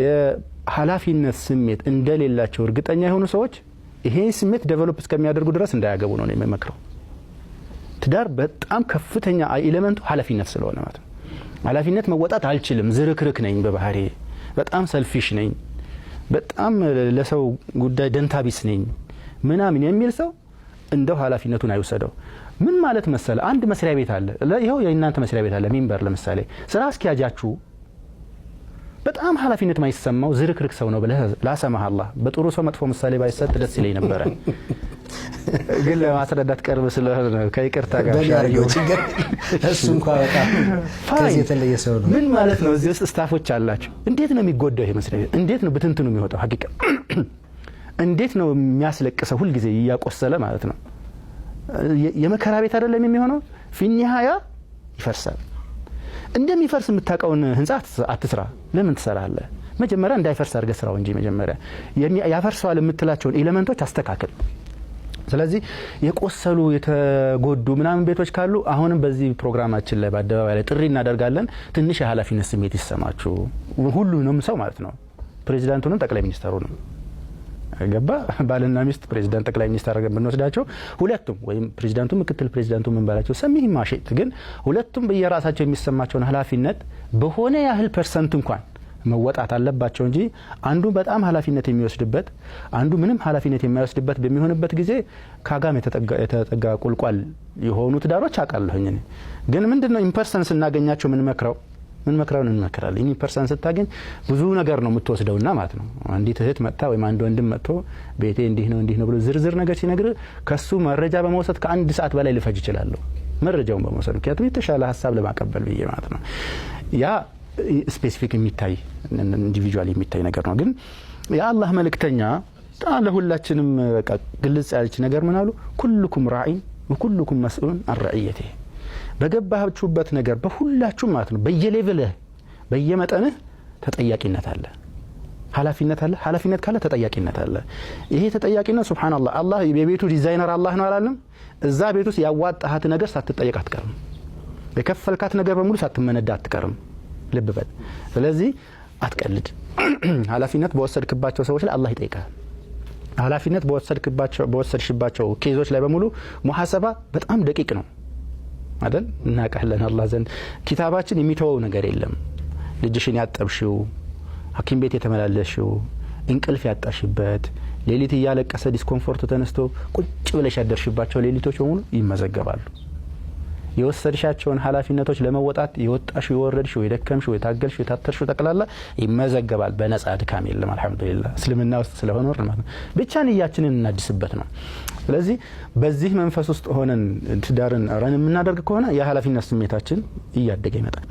የኃላፊነት ስሜት እንደሌላቸው እርግጠኛ የሆኑ ሰዎች ይሄ ስሜት ዴቨሎፕ እስከሚያደርጉ ድረስ እንዳያገቡ ነው የሚመክረው። ትዳር በጣም ከፍተኛ ኤሌመንቱ ኃላፊነት ስለሆነ ማለት ነው። ኃላፊነት መወጣት አልችልም፣ ዝርክርክ ነኝ፣ በባህሪ በጣም ሰልፊሽ ነኝ፣ በጣም ለሰው ጉዳይ ደንታቢስ ነኝ ምናምን የሚል ሰው እንደው ኃላፊነቱን አይወሰደው። ምን ማለት መሰለ፣ አንድ መስሪያ ቤት አለ፣ ይሄው የእናንተ መስሪያ ቤት አለ፣ ሚንበር ለምሳሌ ስራ አስኪያጃችሁ በጣም ኃላፊነት ማይሰማው ዝርክርክ ሰው ነው ብለህ ላሰማህ አላህ በጥሩ ሰው መጥፎ ምሳሌ ባይሰጥ ደስ ይለኝ ነበር፣ ግን ለማስረዳት ቀርብ ስለሆነ ከይቅርታ ጋር ሻሪው ችግር እሱ እንኳን በጣም ከዚህ የተለየ ሰው ነው። ምን ማለት ነው? እዚህ ስታፎች አላችሁ። እንዴት ነው የሚጎዳው ይሄ መስሪያ ቤት? እንዴት ነው በትንትኑ የሚወጣው? ሐቂቃ እንዴት ነው የሚያስለቅሰው? ሁሉ ጊዜ እያቆሰለ ማለት ነው። የመከራ ቤት አይደለም የሚሆነው። ፊኒሃያ ይፈርሳል። እንደሚፈርስ የምታውቀውን ህንጻ አትስራ። ለምን ትሰራለህ? መጀመሪያ እንዳይፈርስ አድርገህ ስራው እንጂ መጀመሪያ ያፈርሰዋል የምትላቸውን ኤሌመንቶች አስተካክል። ስለዚህ የቆሰሉ የተጎዱ ምናምን ቤቶች ካሉ አሁንም በዚህ ፕሮግራማችን ላይ በአደባባይ ላይ ጥሪ እናደርጋለን። ትንሽ የኃላፊነት ስሜት ይሰማችሁ፣ ሁሉንም ሰው ማለት ነው። ፕሬዚዳንቱንም ጠቅላይ ሚኒስተሩንም ገባ ባልና ሚስት ፕሬዚዳንት ጠቅላይ ሚኒስተር አድርገን ብንወስዳቸው ሁለቱም ወይም ፕሬዚዳንቱ ምክትል ፕሬዚዳንቱ ምን ባላቸው ሰሚህ ማሸት ግን ሁለቱም በየራሳቸው የሚሰማቸውን ኃላፊነት በሆነ ያህል ፐርሰንት እንኳን መወጣት አለባቸው እንጂ አንዱ በጣም ኃላፊነት የሚወስድበት አንዱ ምንም ኃላፊነት የማይወስድበት በሚሆንበት ጊዜ ካጋም የተጠጋ ቁልቋል የሆኑ ትዳሮች አቃለሁኝ። ግን ምንድነው ኢምፐርሰንስ እናገኛቸው ምን መክራውን እንመክራለን። ኢምፐርሰንስ ስታገኝ ብዙ ነገር ነው የምትወስደውና ማለት ነው። አንዲት እህት መጣ ወይም አንድ ወንድም መጥቶ ቤቴ እንዲህ ነው ብሎ ዝርዝር ነገር ሲነግር ከሱ መረጃ በመውሰድ ከአንድ ሰዓት በላይ ልፈጅ ይችላል መረጃውን በመውሰድ ምክንያቱም የተሻለ ሐሳብ ለማቀበል ብዬ ማለት ነው። ያ ስፔሲፊክ የሚታይ ኢንዲቪጁዋል የሚታይ ነገር ነው። ግን የአላህ መልእክተኛ ለሁላችንም በቃ ግልጽ ያለች ነገር ምን አሉ? ኩልኩም ራዒን ወኩልኩም መስኡሉን አን ረዕየቲሂ። በገባችሁበት ነገር በሁላችሁም ማለት ነው በየሌቭልህ በየመጠንህ ተጠያቂነት አለ፣ ኃላፊነት አለ። ኃላፊነት ካለ ተጠያቂነት አለ። ይሄ ተጠያቂነት ሱብሃንአላህ አላህ የቤቱ ዲዛይነር አላህ ነው አላለም? እዛ ቤት ውስጥ ያዋጣሃት ነገር ሳትጠየቅ አትቀርም። የከፈልካት ነገር በሙሉ ሳትመነዳ አትቀርም። ልብ በል። ስለዚህ አትቀልድ። ኃላፊነት በወሰድክባቸው ሰዎች ላይ አላህ ይጠይቃል። ኃላፊነት በወሰድሽባቸው ኬዞች ላይ በሙሉ ሙሐሰባ በጣም ደቂቅ ነው አይደል? እናቀለን አላህ ዘንድ ኪታባችን የሚተወው ነገር የለም። ልጅሽን ያጠብሽው፣ ሐኪም ቤት የተመላለሽው፣ እንቅልፍ ያጣሽበት፣ ሌሊት እያለቀሰ ዲስኮምፎርት ተነስቶ ቁጭ ብለሽ ያደርሽባቸው ሌሊቶች በሙሉ ይመዘገባሉ። የወሰድሻቸውን ኃላፊነቶች ለመወጣት የወጣሽው የወረድሽው የደከምሽው የታገልሽው የታተርሽው ጠቅላላ ይመዘገባል። በነጻ ድካም የለም። አልহামዱሊላህ እስልምና ውስጥ ስለሆነ ማለት ነው። ብቻ ንያችንን እናድስበት ነው። ስለዚህ በዚህ መንፈስ ውስጥ ሆነን ትዳርን ረን የምናደርግ ከሆነ የኃላፊነት ስሜታችን እያደገ ይመጣል።